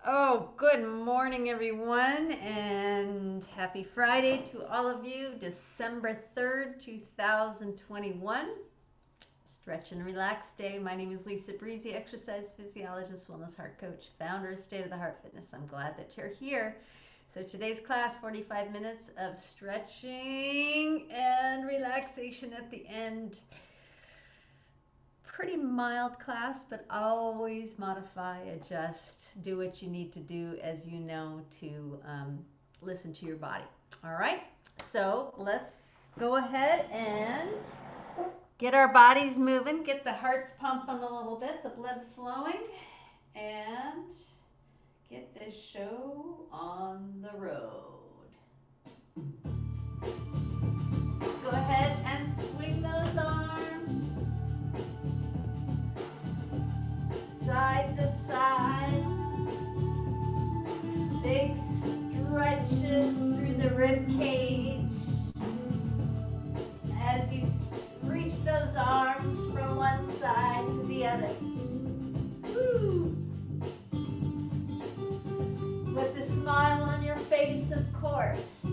Oh, good morning, everyone, and happy Friday to all of you. December 3rd, 2021. Stretch and relax day. My name is Lisa Breezy, exercise physiologist, wellness heart coach, founder of State of the Heart Fitness. I'm glad that you're here. So, today's class 45 minutes of stretching and relaxation at the end. Pretty mild class, but always modify, adjust, do what you need to do as you know to listen to your body. All right, so let's go ahead and get our bodies moving, get the hearts pumping a little bit, the blood flowing, and get this show on the road. Let's go ahead and swing those arms side to side. Big stretches through the rib cage as you reach those arms from one side to the other. Woo. With a smile on your face, of course.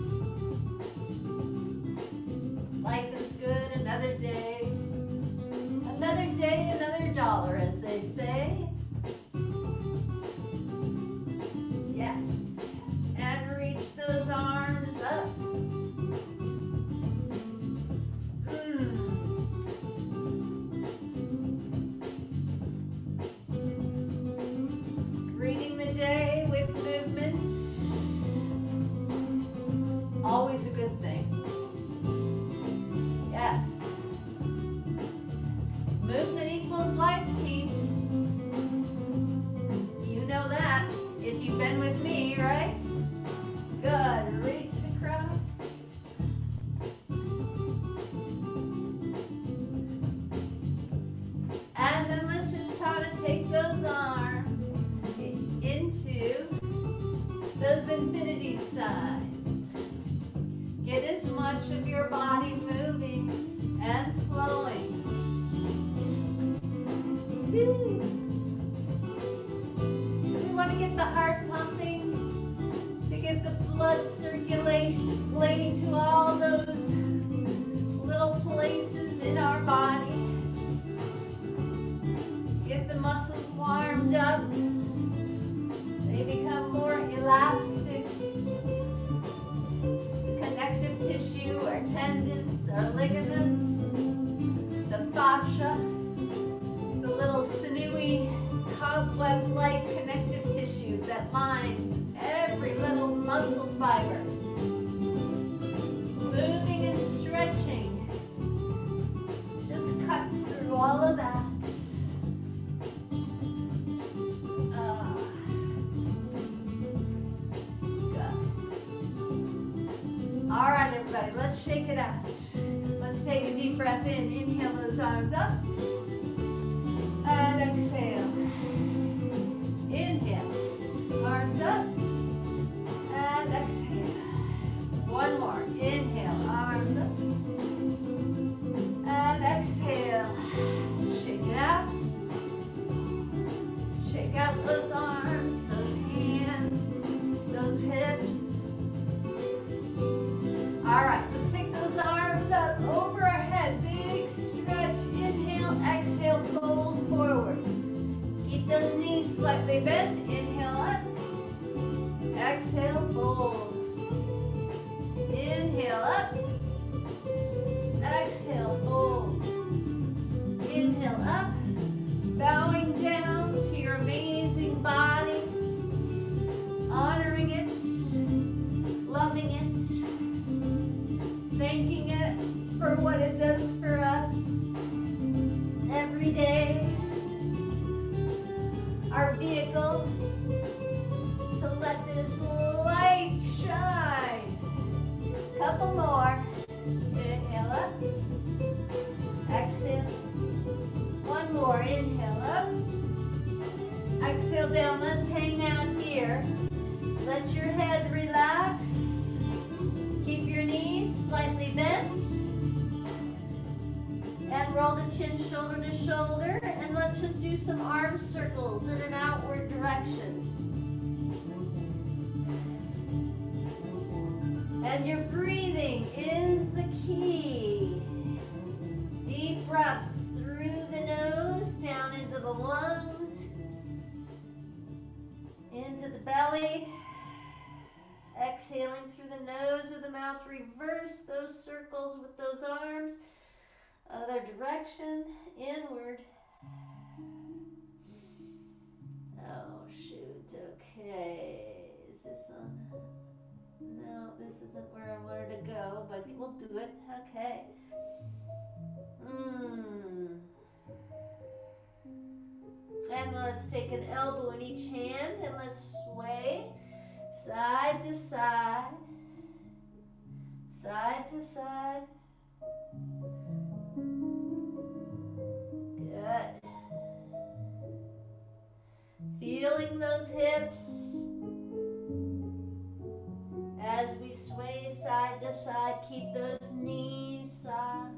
Life is good, another day. Another day, another dollar, as they say. Yes. And reach those arms up. Greeting the day with movement. Always a good thing. Yes. Movement equals life, team. You know that if you've been with me, right? Good. Reach it across. And then let's just try to take those arms into those infinity signs. Get as much of your body moving and flowing. So we want to get the heart pumping, to get the blood circulation to all those little places in our body. Get the muscles warmed up. They become more elastic. The connective tissue, our tendons, our ligaments, the fascia, the little sinewy, cobweb-like connective tissue that lines every little muscle fiber. Moving and stretching just cuts through all of that. All right, everybody, let's shake it out. Let's take a deep breath in. Inhale those arms up. And exhale. Inhale. Arms up. And exhale. One more. Inhale. Arms up. And exhale. Shake it out. Shake out those arms, those hands, those hips. All right, let's take those arms up over our head. Big stretch. Inhale, exhale, fold forward. Keep those knees slightly bent. Inhale up. Exhale, fold. Inhale up. Exhale, fold. Inhale up. Bowing down to your amazing body. Honoring it. Loving it. Thanking it for what it does for us every day. Our vehicle to let this light shine. Couple more. Inhale up. Exhale. One more. Inhale up. Exhale down. Let's hang out here. Let your head relax. Keep your knees slightly bent. And roll the chin shoulder to shoulder. And let's just do some arm circles in an outward direction. And your breathing is the key. Deep breaths through the nose, down into the lungs, into the belly. Exhaling through the nose or the mouth. Reverse those circles with those arms. Other direction, inward. Oh, shoot. Okay. Is this on? No, this isn't where I wanted to go, but we'll do it. Okay. And let's take an elbow in each hand and let's sway side to side, side to side. Good. Feeling those hips as we sway side to side. Keep those knees soft.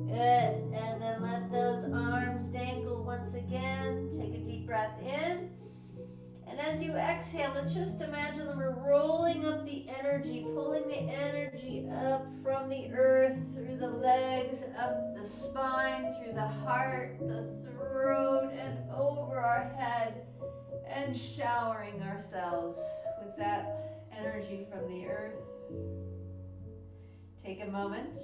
Good. And then let those arms dangle once again. Take a deep breath in. And as you exhale, let's just imagine that we're rolling up the energy, pulling the energy up from the earth, through the legs, up the spine, through the heart, the throat, and over our head, and showering ourselves with that energy from the earth. Take a moment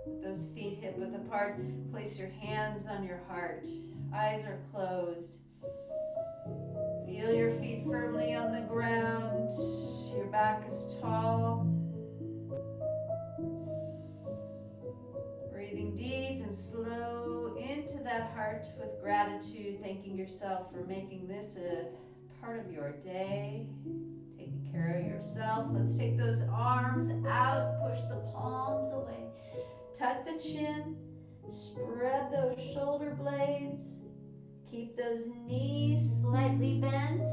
with those feet hip width apart. Place your hands on your heart. Eyes are closed. Feel your feet firmly on the ground. Your back is tall. Breathing deep and slow into that heart with gratitude, thanking yourself for making this a part of your day, taking care of yourself. Let's take those arms out, push the palms away, tuck the chin, spread those shoulder blades, keep those knees slightly bent,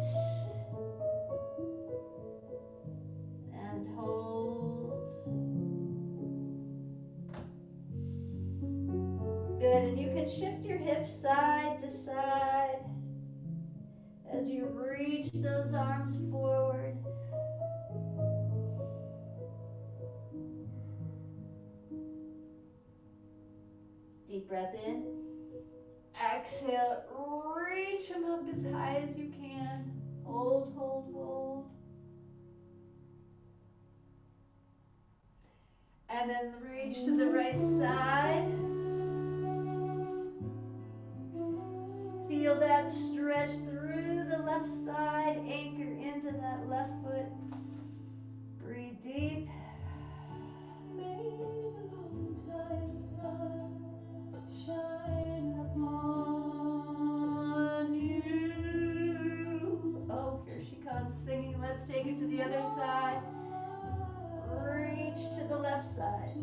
and hold. Good, and you can shift your hips side to side as you reach those arms forward. Deep breath in. Exhale, reach them up as high as you can. Hold, hold, hold. And then reach to the right side. Feel that stretch through the left side. Anchor into that left foot. Breathe deep. May the noontime sun shine upon you. Oh, here she comes singing. Let's take it to the other side. Reach to the left side.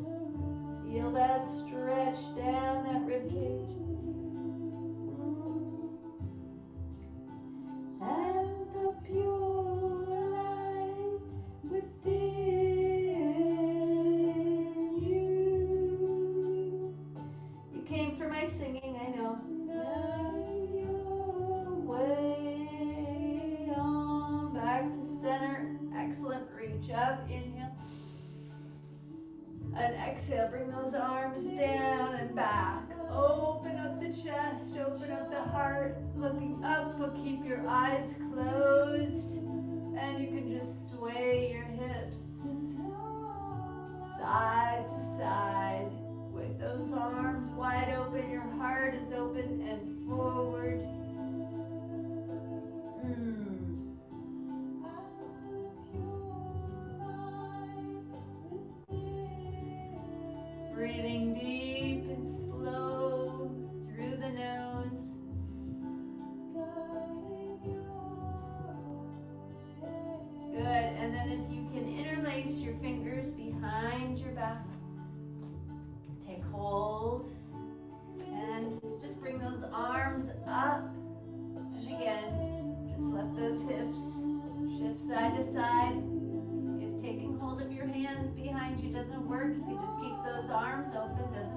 Feel that stretch down that rib cage. And the pure light within you. You came for my singing, I know. Guide your way on back to center. Excellent. Reach up. Inhale. And exhale, bring those arms down and back. Open up the chest, open up the heart, looking up, but keep your eyes closed. And you can just sway your hips side to side with those arms wide open. Your heart is open and forward. Breathing deep and slow through the nose. Good, and then if you can interlace your fingers behind your back, take hold, and just bring those arms up. And again, just let those hips shift side to side. If taking hold of your hands behind you doesn't work, you can just keep those arms open, doesn't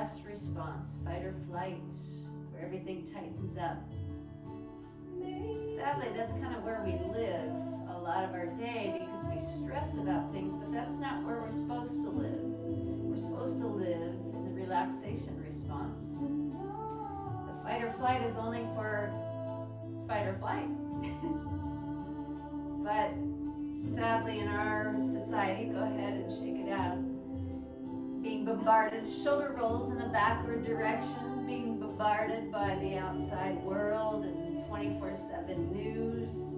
stress response, fight or flight, where everything tightens up. Sadly, that's kind of where we live a lot of our day because we stress about things, but that's not where we're supposed to live. We're supposed to live in the relaxation response. The fight or flight is only for fight or flight. But sadly, in our society, go ahead and shake it out. Being bombarded, shoulder rolls in a backward direction, being bombarded by the outside world and 24/7 news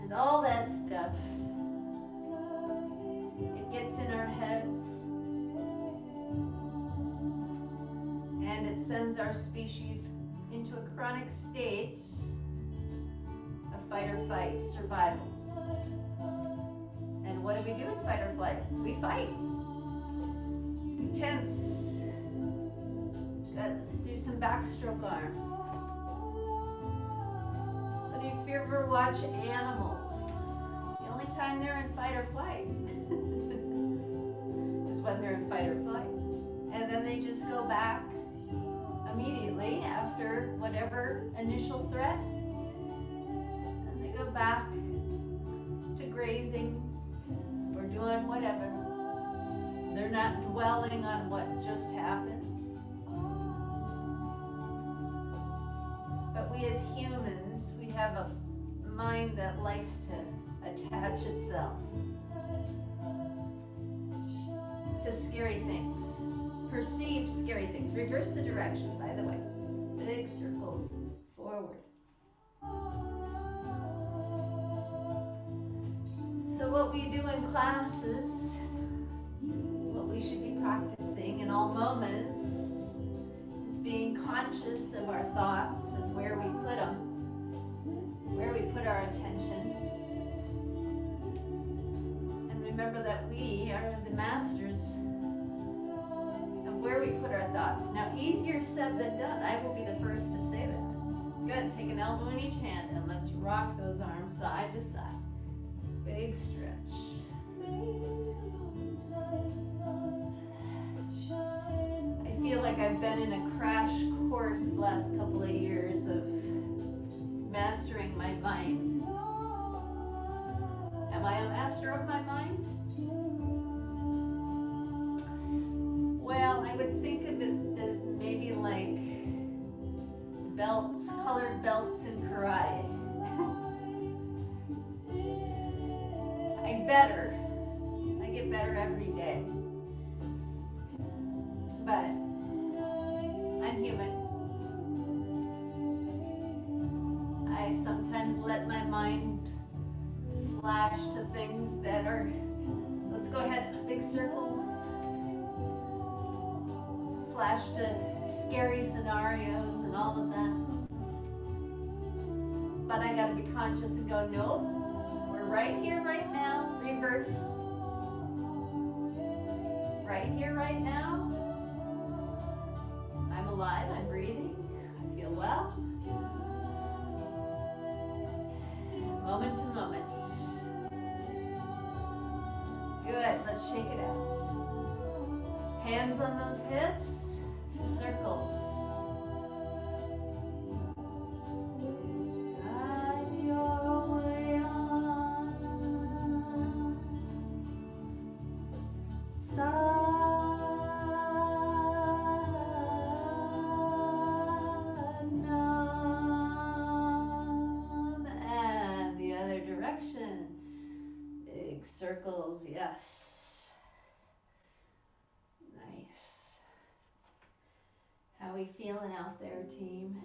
and all that stuff. It gets in our heads and it sends our species into a chronic state of fight or fight, survival. And what do we do in fight or flight? We fight. We tense. Good. Let's do some backstroke arms. But if you ever watch animals, the only time they're in fight or flight is when they're in fight or flight. And then they just go back immediately after whatever initial threat. And they go back to grazing or doing whatever. They're not dwelling on what just happened. But we as humans, we have a mind that likes to attach itself to scary things, perceived scary things. Reverse the direction, by the way. Big circles forward. So what we do in classes, what we should be practicing in all moments, is being conscious of our thoughts and where we put them, where we put our attention. And remember that we are the masters of where we put our thoughts. Now, easier said than done. I will be the first to say that. Good. Take an elbow in each hand and let's rock those arms side to side. Big stretch. I feel like I've been in a crash course the last couple of years of mastering my mind. Am I a master of my mind? Well, I would think of it as maybe like belts, colored belts in karate. I get better every day. But I'm human. I sometimes let my mind flash to things that are, let's go ahead, big circles. Flash to scary scenarios and all of that. But I gotta be conscious and go, nope, we're right here, right now, reverse. Right here, right now. I'm alive, I'm breathing, I feel well. Moment to moment. Good, let's shake it out. Hands on those hips, circles. Guide your way on. And the other direction. Big circles, yes. Nice. How we feeling out there, team?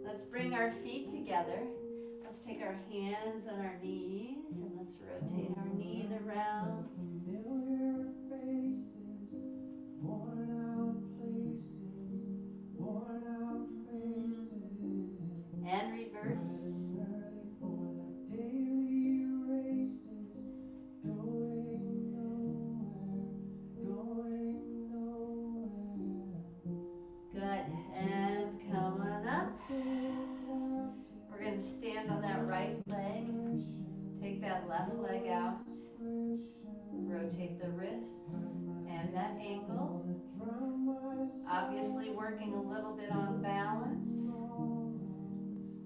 Let's bring our feet together. Let's take our hands on our knees and let's rotate our knees around. Familiar faces, worn out places, worn out faces. And reverse. Early for the daily races, going nowhere, going nowhere. Good. And come on up. We're going to stand on that right leg. Take that left leg out. rotate the wrists and that ankle. Obviously working a little bit on balance,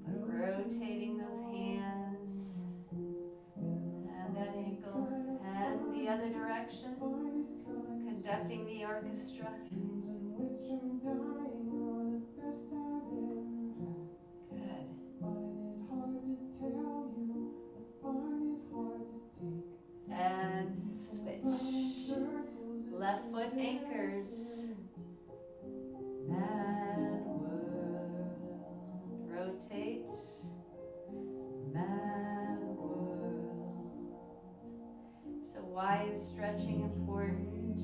but rotating those hands and that ankle and the other direction, conducting the orchestra. Good. And switch. Left foot anchors. Mad world. Rotate. Mad world. So why is stretching important?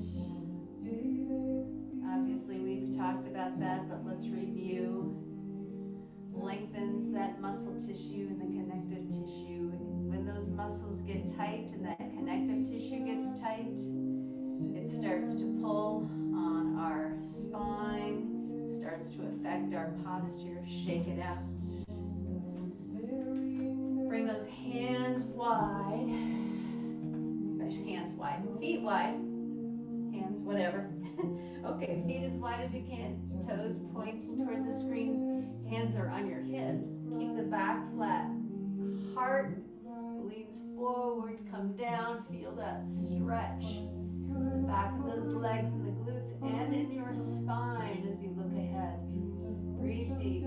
Obviously we've talked about that, but let's review. Lengthens that muscle tissue and the connective tissue. When those muscles get tight and that connective tissue gets tight, it starts to pull on our spine, starts to affect our posture. Shake it out. Bring those hands wide. Hands wide, feet wide, hands whatever. Okay, feet as wide as you can, toes pointing towards the screen, hands are on your hips. Keep the back flat, heart leans forward, come down, feel that stretch in the back of those legs and the glutes and in your spine as you look ahead. Breathe deep.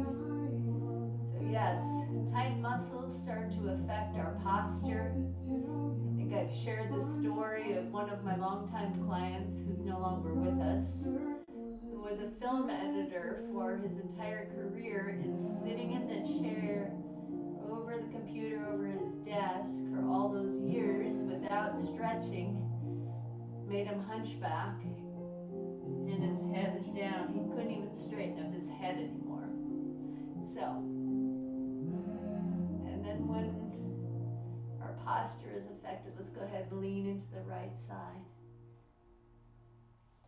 So yes, tight muscles start to affect our posture. I think I've shared the story of one of my longtime clients who's no longer with us, who was a film editor for his entire career and sitting in the chair over the computer over his desk for all those years without stretching made him hunchback and his head is down. He couldn't even straighten up his head anymore. So, and then when our posture is affected, let's go ahead and lean into the right side.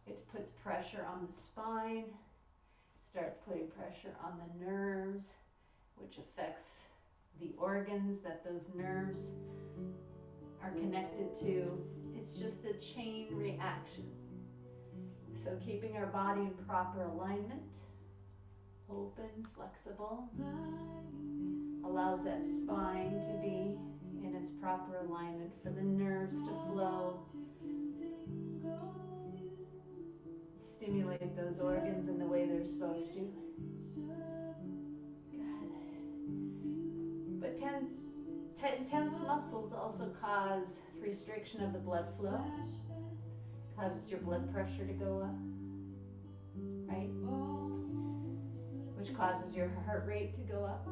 It puts pressure on the spine, starts putting pressure on the nerves, which affects the organs that those nerves are connected to. It's just a chain reaction. So keeping our body in proper alignment, open, flexible, allows that spine to be in its proper alignment for the nerves to flow, stimulate those organs in the way they're supposed to. Good. But tense muscles also cause restriction of the blood flow, causes your blood pressure to go up, right? Which causes your heart rate to go up,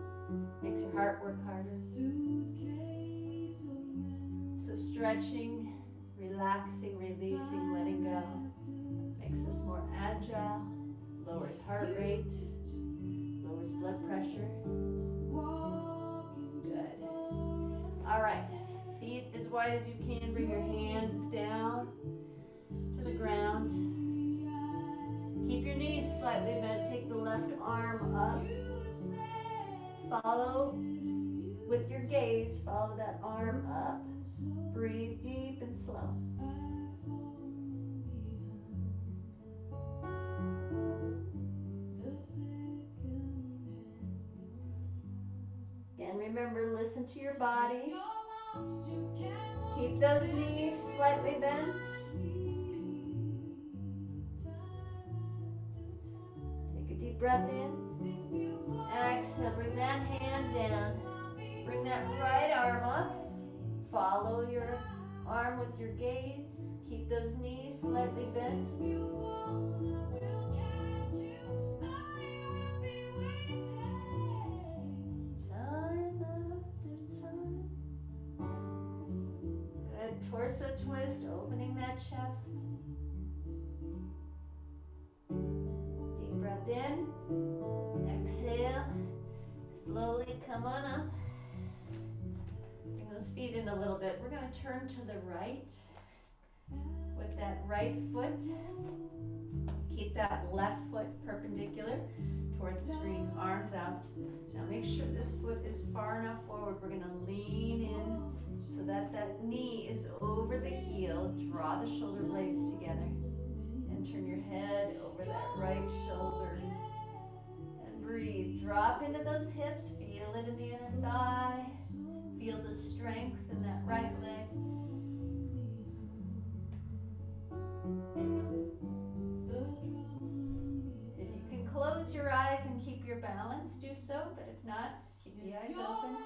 makes your heart work harder. So stretching, relaxing, releasing, letting go makes us more agile, lowers heart rate, lowers blood pressure. Good. All right, feet as wide as you can. Bring your hands down to the ground. Keep your knees slightly bent. Take the left arm up. Follow with your gaze. Follow that arm up. Breathe deep and slow. Again, remember, listen to your body. Keep those knees slightly bent. Take a deep breath in. Exhale, bring that hand down. Bring that right arm up. Follow your arm with your gaze. Keep those knees slightly bent. Time after time. Good. Torso twist, opening that chest. Deep breath in. Exhale. Slowly come on up. Bring those feet in a little bit. We're going to turn to the right with that right foot. Keep that left foot perpendicular toward the screen, arms out. Now make sure this foot is far enough forward. We're going to lean in so that that knee is over the heel. Draw the shoulder blades together and turn your head over that right shoulder. And breathe. Drop into those hips. Feel it in the inner thigh. Feel the strength in that right leg. If you can close your eyes and keep your balance, do so. But if not, keep the eyes open.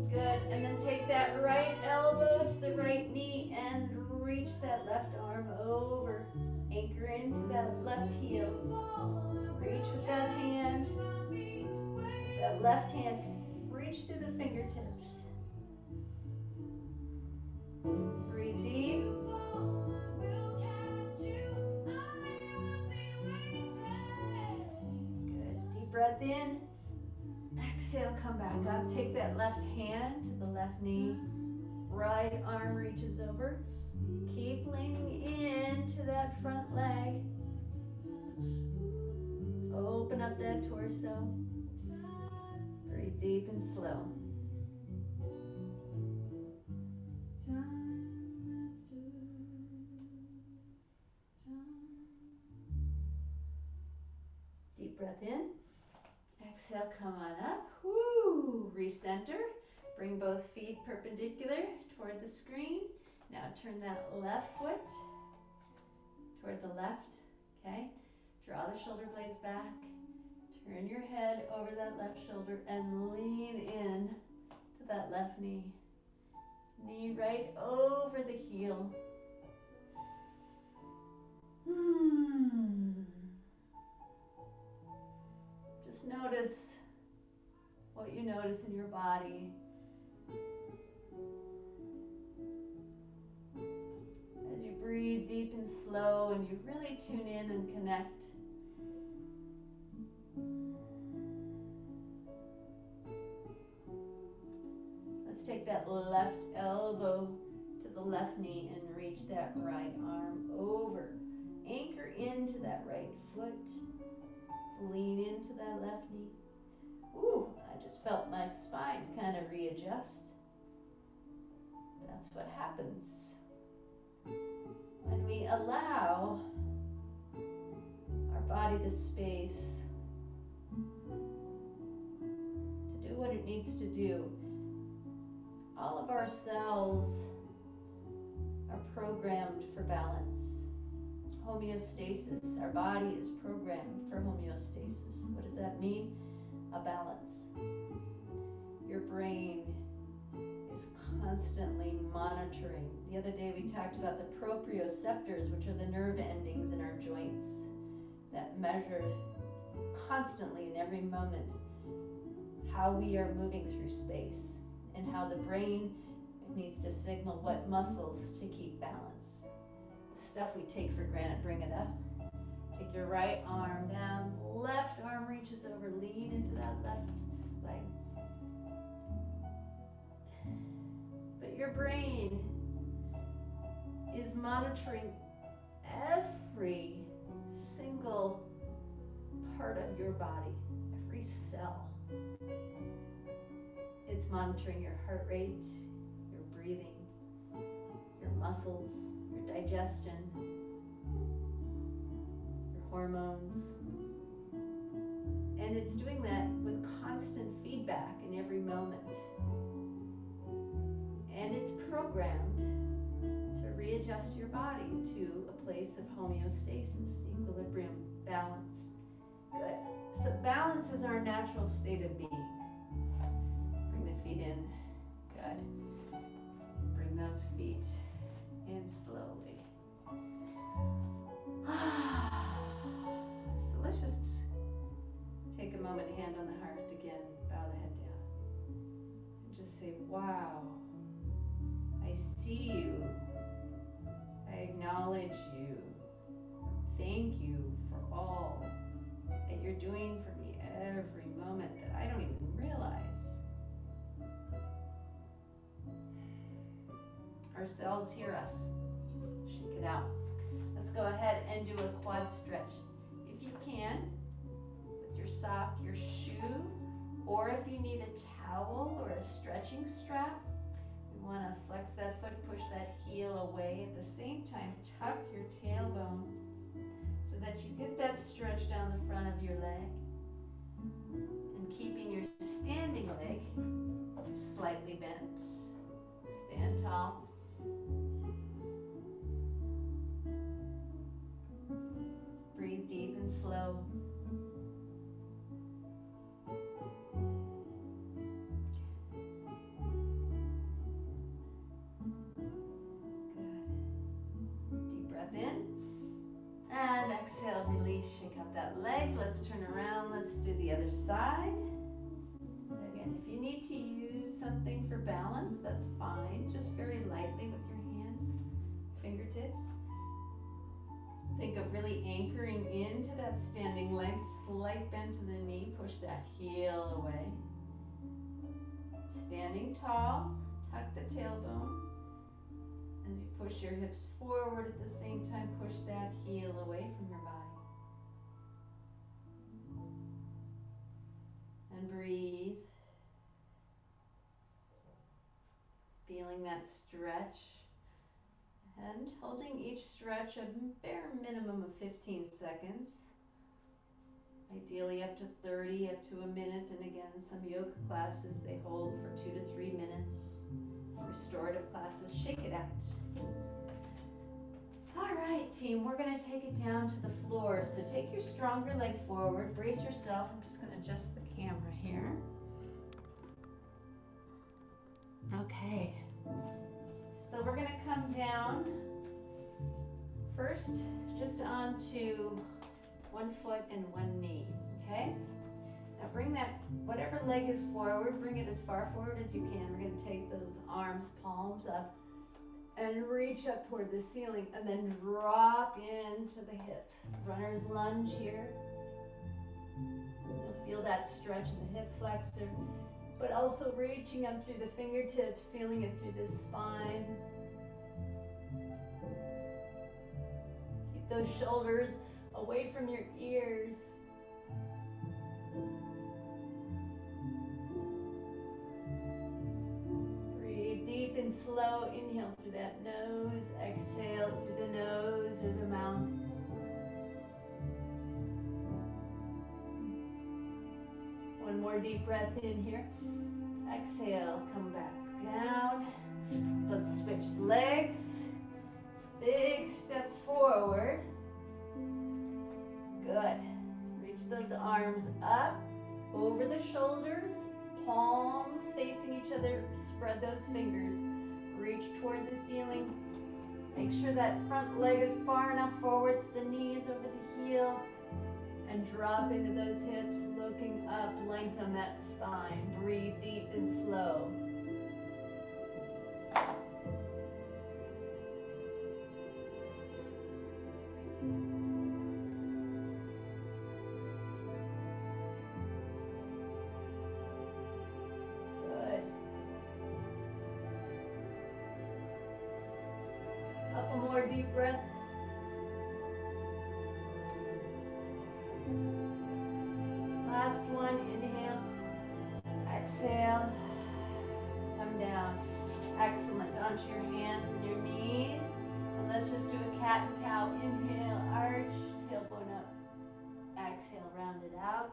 Good. And then take that right elbow to the right knee and reach that left arm over. Anchor into that left heel. Reach with that hand. That left hand, reach through the fingertips. Breathe deep. Good. Deep breath in. Exhale, come back up. Take that left hand to the left knee. Right arm reaches over. Keep leaning into that front leg. Open up that torso. Breathe deep and slow. Deep breath in. Exhale, come on up. Woo! Recenter. Bring both feet perpendicular toward the screen. Now turn that left foot toward the left. Okay? Draw the shoulder blades back. Turn your head over that left shoulder and lean in to that left knee. Knee right over the heel. Just notice what you notice in your body. As you breathe deep and slow and you really tune in and connect. Let's take that left elbow to the left knee and reach that right arm over. Anchor into that right foot. Lean into that left knee. Ooh, I just felt my spine kind of readjust. That's what happens when we allow our body the space to do what it needs to do. All of our cells are programmed for balance. Homeostasis. Our body is programmed for homeostasis. What does that mean? A balance. Your brain is constantly monitoring. The other day we talked about the proprioceptors, which are the nerve endings in our joints that measure constantly in every moment how we are moving through space and how the brain needs to signal what muscles to keep balance. The stuff we take for granted, bring it up. Take your right arm down, left arm reaches over, lean into that left leg. But your brain is monitoring every single part of your body, every cell. It's monitoring your heart rate, your breathing, your muscles, your digestion, your hormones. And it's doing that with constant feedback in every moment. And it's programmed to readjust your body to a place of homeostasis, equilibrium, balance. Good. So balance is our natural state of being. Bring the feet in. Good. Bring those feet in slowly. So let's just take a moment, hand on the heart again, bow the head down. And just say, wow, I see you. I acknowledge you. Thank you for all that you're doing for me every moment that I don't even realize. Our cells hear us. Shake it out. Let's go ahead and do a quad stretch. If you can, with your sock, your shoe, or if you need a towel or a stretching strap, same time, tuck your tailbone so that you get that stretch down the front of your leg. And keeping your standing leg slightly bent. Stand tall. Breathe deep and slow. Good. Deep breath in. And exhale, release, shake out that leg. Let's turn around. Let's do the other side. Again, if you need to use something for balance, that's fine. Just very lightly with your hands, fingertips. Think of really anchoring into that standing leg, slight bend to the knee, push that heel away. Standing tall, tuck the tailbone. As you push your hips forward, at the same time, push that heel away from your body. And breathe. Feeling that stretch. And holding each stretch a bare minimum of 15 seconds. Ideally up to 30, up to a minute. And again, some yoga classes, they hold for 2 to 3 minutes. Restorative classes, shake it out. All right, team, we're going to take it down to the floor. So take your stronger leg forward, brace yourself. I'm just going to adjust the camera here. Okay. So we're going to come down first just onto one foot and one knee, okay? Now bring that, whatever leg is forward, bring it as far forward as you can. We're going to take those arms, palms up, and reach up toward the ceiling, and then drop into the hips. Runner's lunge here. You'll feel that stretch in the hip flexor, but also reaching up through the fingertips, feeling it through the spine. Keep those shoulders away from your ears. Breathe deep and slow. Inhale through that nose. Exhale through the nose or the mouth. One more deep breath in here. Exhale, come back down. Let's switch legs. Big step forward. Good. Reach those arms up over the shoulders. Palms facing each other. Spread those fingers. Reach toward the ceiling. Make sure that front leg is far enough forward so the knee is over the heel. And drop into those hips, looking up, lengthen that spine. Breathe deep and slow. Good. Couple more deep breaths. Last one, inhale, exhale, come down. Excellent, onto your hands and your knees. And let's just do a cat and cow. Inhale, arch, tailbone up. Exhale, round it out.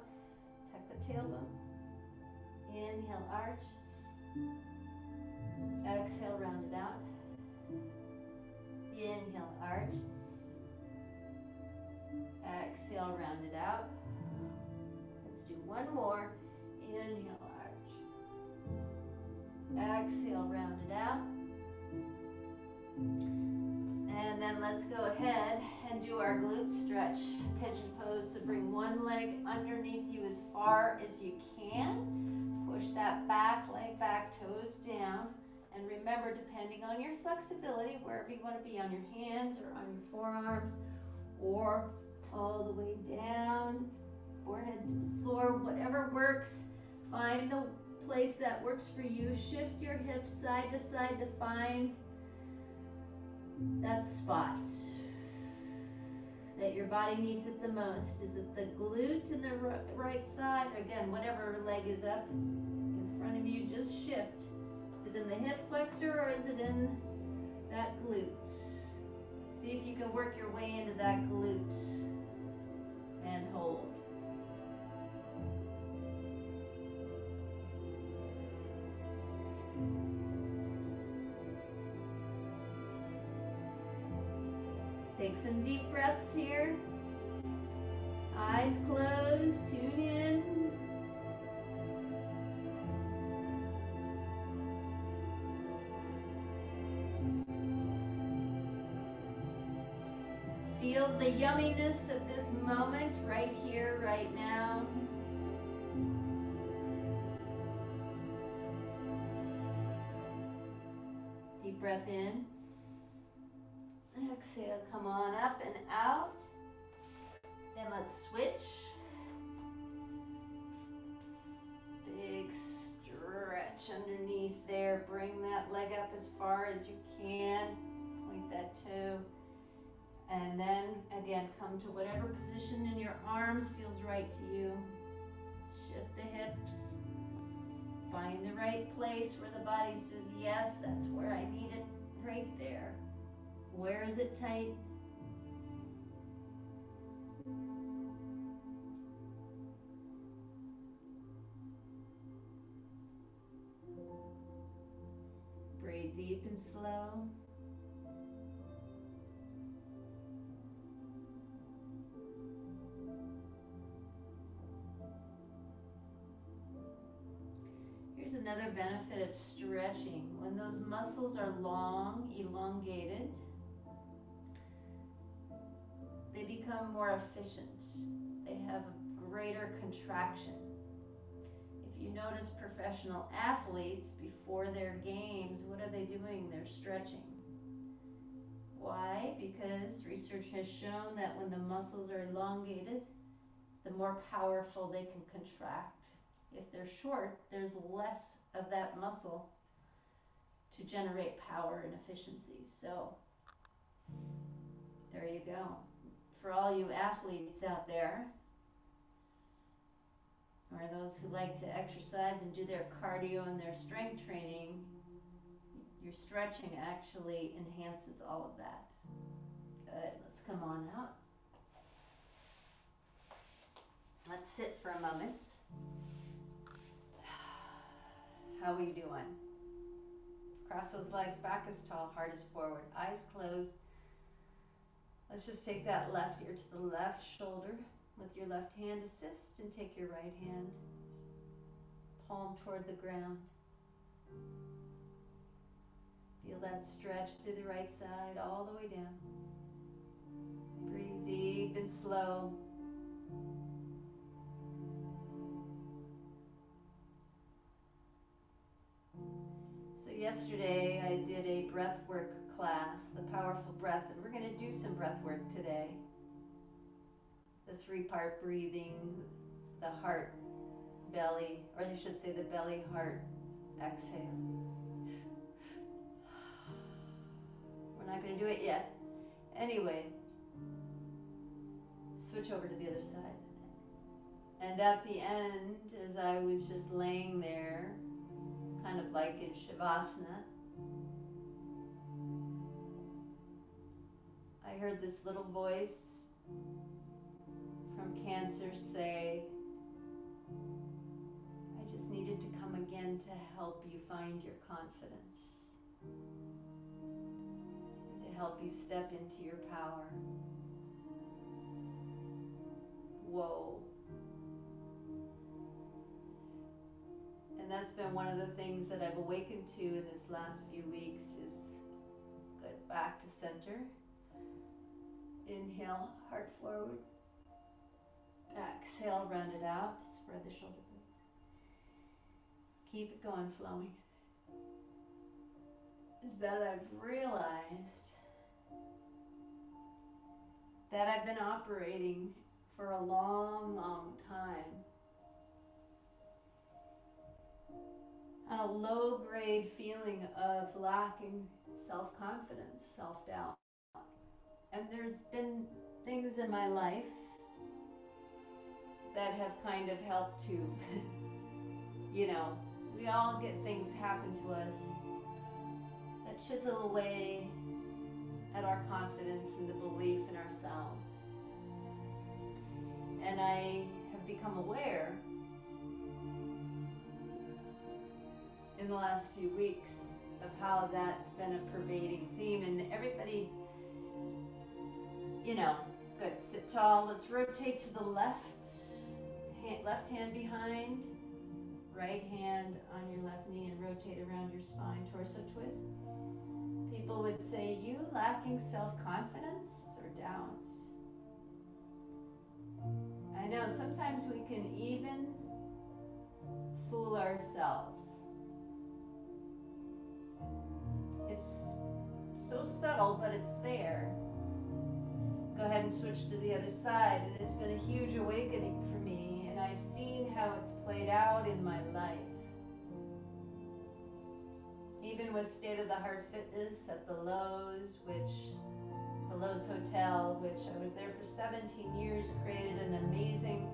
Tuck the tailbone. Inhale, arch. Exhale, round it out. Inhale, arch. Exhale, round it out. Let's do one more. Inhale, arch. Exhale, round it out. And then let's go ahead and do our glute stretch. Pigeon pose. So bring one leg underneath you as far as you can. Push that back leg back, toes down. And remember, depending on your flexibility, wherever you want to be, on your hands or on your forearms, or all the way down, forehead to the floor, whatever works. Find the place that works for you. Shift your hips side to side to find that spot that your body needs it the most. Is it the glute in the right side? Again, whatever leg is up in front of you, just shift. Is it in the hip flexor or is it in that glute? to work your way into that glute and hold. Take some deep breaths here. Eyes closed, tune in. Feel the yumminess of this moment right here, right now. Deep breath in. Exhale, come on up and out. Then let's switch. Big stretch underneath there. Bring that leg up as far as you can. Point that toe. And then again, come to whatever position in your arms feels right to you. Shift the hips. Find the right place where the body says, yes, that's where I need it, right there. Where is it tight? Breathe deep and slow. Here's another benefit of stretching. When those muscles are long, elongated, they become more efficient. They have a greater contraction. If you notice professional athletes before their games, what are they doing? They're stretching. Why? Because research has shown that when the muscles are elongated, the more powerful they can contract. If they're short, there's less of that muscle to generate power and efficiency. So there you go. For all you athletes out there, or those who like to exercise and do their cardio and their strength training, your stretching actually enhances all of that. Good, let's come on out. Let's sit for a moment. How are you doing? Cross those legs back as tall, heart is forward, eyes closed. Let's just take that left ear to the left shoulder. With your left hand, assist and take your right hand, palm toward the ground. Feel that stretch through the right side all the way down. Breathe deep and slow. So yesterday I did a breath work class, the powerful breath, and we're going to do some breath work today. The 3-part breathing, the heart, belly, or you should say the belly, heart, exhale. We're not going to do it yet. Anyway, switch over to the other side. And at the end, as I was just laying there, kind of like in Shavasana, I heard this little voice from Cancer say, I just needed to come again to help you find your confidence, to help you step into your power. Whoa. And that's been one of the things that I've awakened to in this last few weeks is get back to center. Inhale, heart forward. Exhale, round it out. Spread the shoulder blades. Keep it going, flowing. Is that I've realized that I've been operating for a long, long time on a low-grade feeling of lacking self-confidence, self-doubt. And there's been things in my life that have kind of helped to, we all get things happen to us that chisel away at our confidence and the belief become aware in the last few weeks of how that's been a pervading theme, and everybody, you know, good, sit tall. Let's rotate to the left, left hand behind, right hand on your left knee, and rotate around your spine, torso twist. People would say, you lacking self-confidence or doubt? I know sometimes we can even fool ourselves. It's so subtle, but it's there. Go ahead and switch to the other side. It has been a huge awakening for me, and I've seen how it's played out in my life. Even with State of the Heart Fitness at the Lowe's Hotel, which I was there for 17 years, created an amazing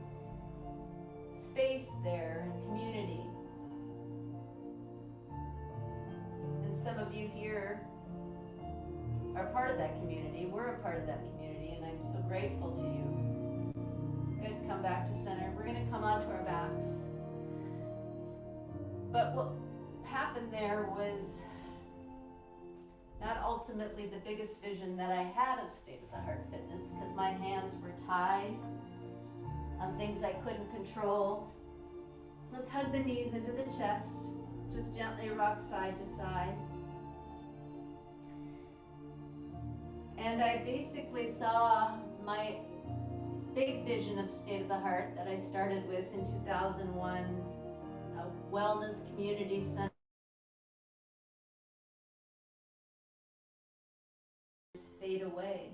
space there and community. And some of you here are part of that community. We're a part of that community, and I'm so grateful to you. Good, come back to center. We're going to come onto our backs. But what happened there was not ultimately the biggest vision that I had of State of the Heart Fitness, because my hands were tied on things I couldn't control. Let's hug the knees into the chest. Just gently rock side to side. And I basically saw my big vision of State of the Heart that I started with in 2001, a wellness community center fade away.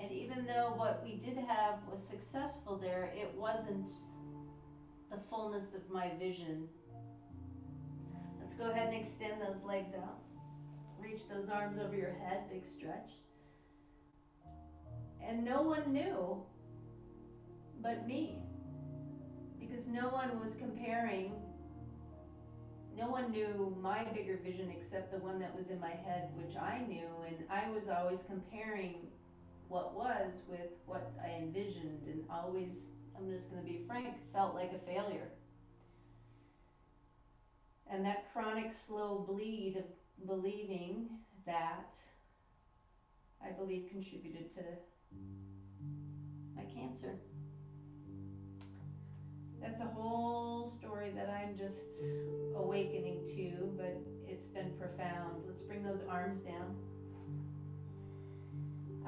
And even though what we did have was successful there, it wasn't the fullness of my vision. Let's go ahead and extend those legs out. Reach those arms over your head, big stretch. And no one knew but me, because no one was comparing. No one knew my bigger vision except the one that was in my head, which I knew, and I was always comparing what was with what I envisioned, and always, I'm just going to be frank, felt like a failure. And that chronic slow bleed of believing that, I believe, contributed to my cancer. That's a whole story that I'm just awakening to, but it's been profound. Let's bring those arms down.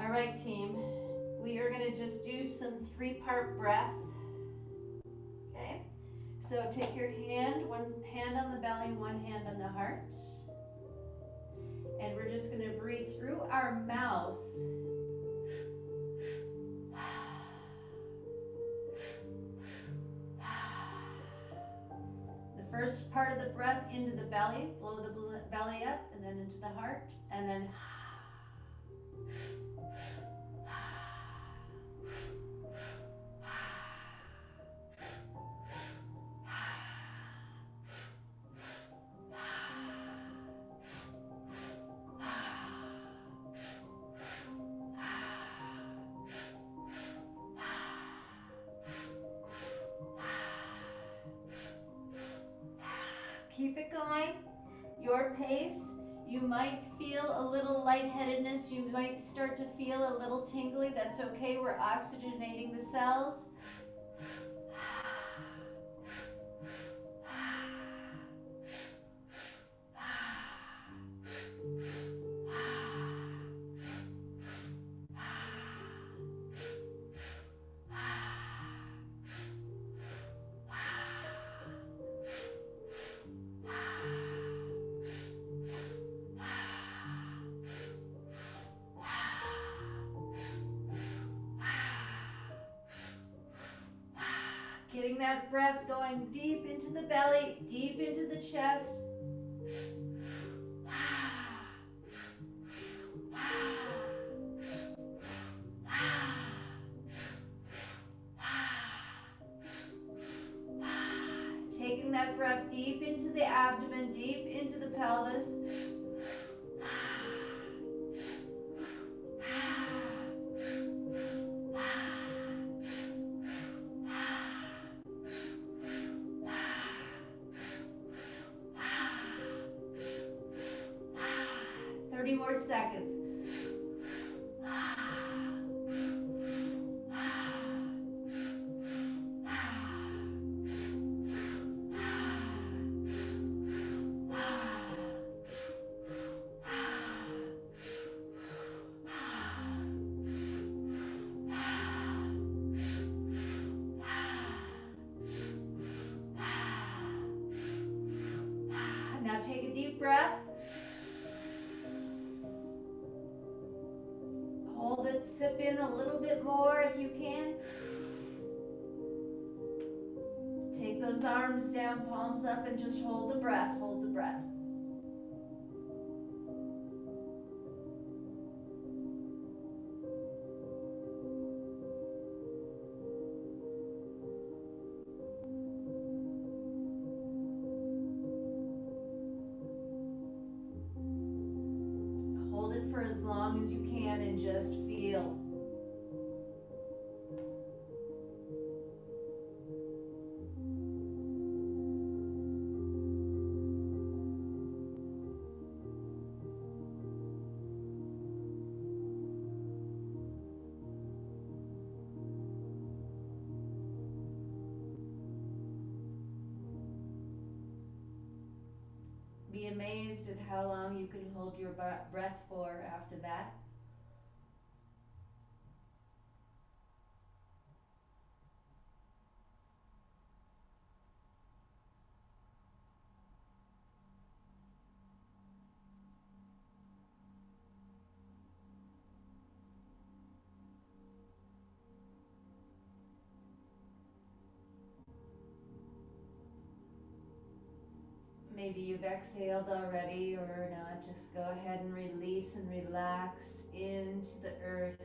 All right, team. We are going to just do some 3-part breath. Okay? So take your hand, one hand on the belly, one hand on the heart. And we're just going to breathe through our mouth. The first part of the breath into the belly, blow the belly up, and then into the heart, and then keep it going, your pace. You might feel a little lightheadedness. You might start to feel a little tingly. That's okay. We're oxygenating the cells. Getting that breath going deep into the belly, deep into the chest. Taking that breath deep into the abdomen, deep into the pelvis. 30 more seconds. Now take a deep breath. Hold it, sip in a little bit more if you can. Take those arms down, palms up, and just hold the breath, hold the breath. Hold it for as long as you can and just feel. Be amazed at how long you can hold your breath for after that. Maybe you've exhaled already or not. Just go ahead and release and relax into the earth.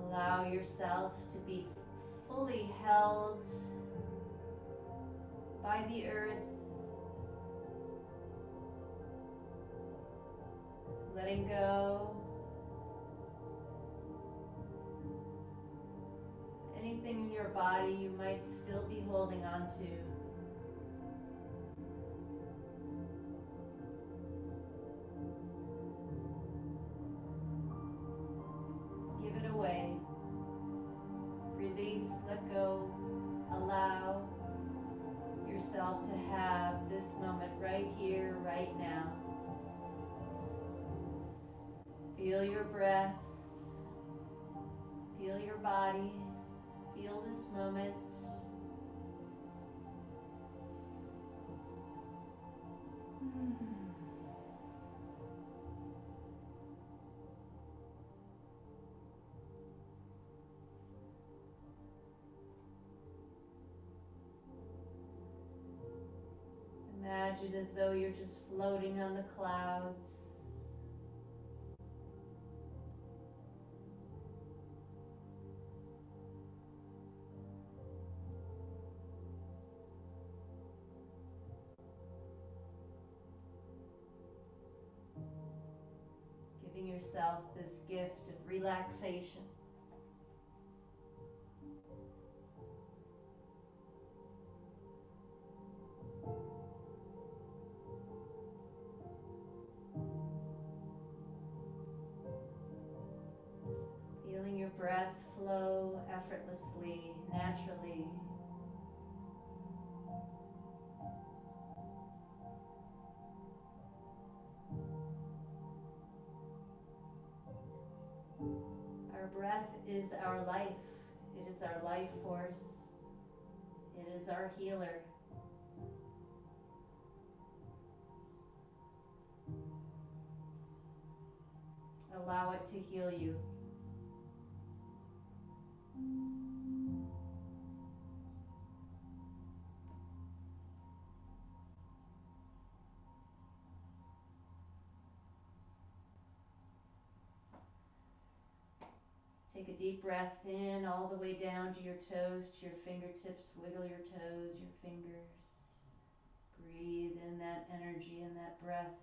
Allow yourself to be fully held by the earth, letting go anything in your body you might still be holding on to. Give it away. Release, let go, allow yourself to have this moment right here, right now. Feel your breath, feel your body, feel this moment. Imagine as though you're just floating on the clouds. Giving yourself this gift of relaxation. Feeling your breath flow effortlessly, naturally. Our breath is our life. It is our life force. It is our healer. Allow it to heal you. Take a deep breath in all the way down to your toes, to your fingertips. Wiggle your toes, your fingers. Breathe in that energy and that breath,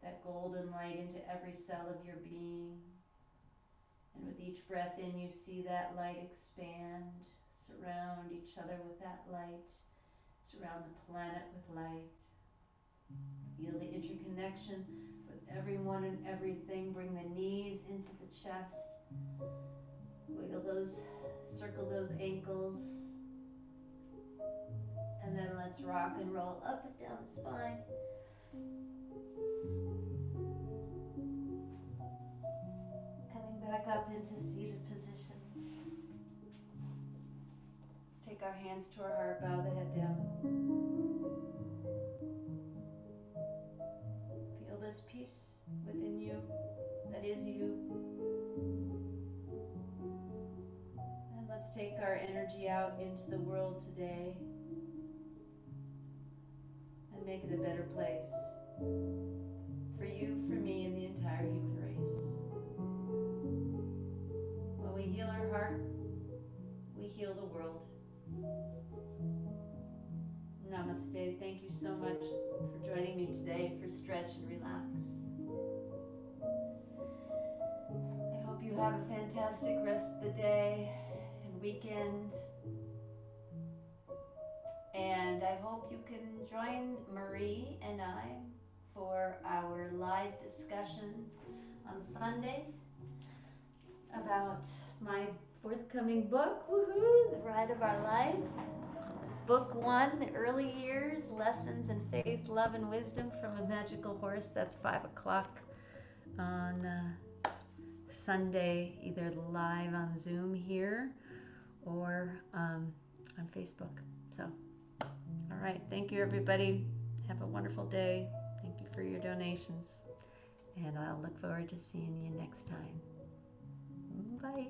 that golden light into every cell of your being. And with each breath in, you see that light expand, Surround each other with that light. Surround the planet with light. Feel the interconnection with everyone and everything. Bring the knees into the chest. Wiggle those, circle those ankles. And then let's rock and roll up and down the spine. Coming back up into seated position. Let's take our hands to our heart, bow the head down. Feel this peace within you that is you. And let's take our energy out into the world today and make it a better place for you, for me, and the entire human race. When we heal our heart, we heal the world. Namaste. Thank you so much for joining me today for Stretch and Relax. I hope you have a fantastic rest of the day and weekend. And I hope you can join Marie and I for our live discussion on Sunday about my forthcoming book, woohoo, The Ride of Our Life. Book 1, The Early Years, Lessons in Faith, Love, and Wisdom from a Magical Horse. That's 5 o'clock on Sunday, either live on Zoom here or on Facebook. So, all right. Thank you, everybody. Have a wonderful day. Thank you for your donations. And I'll look forward to seeing you next time. Bye.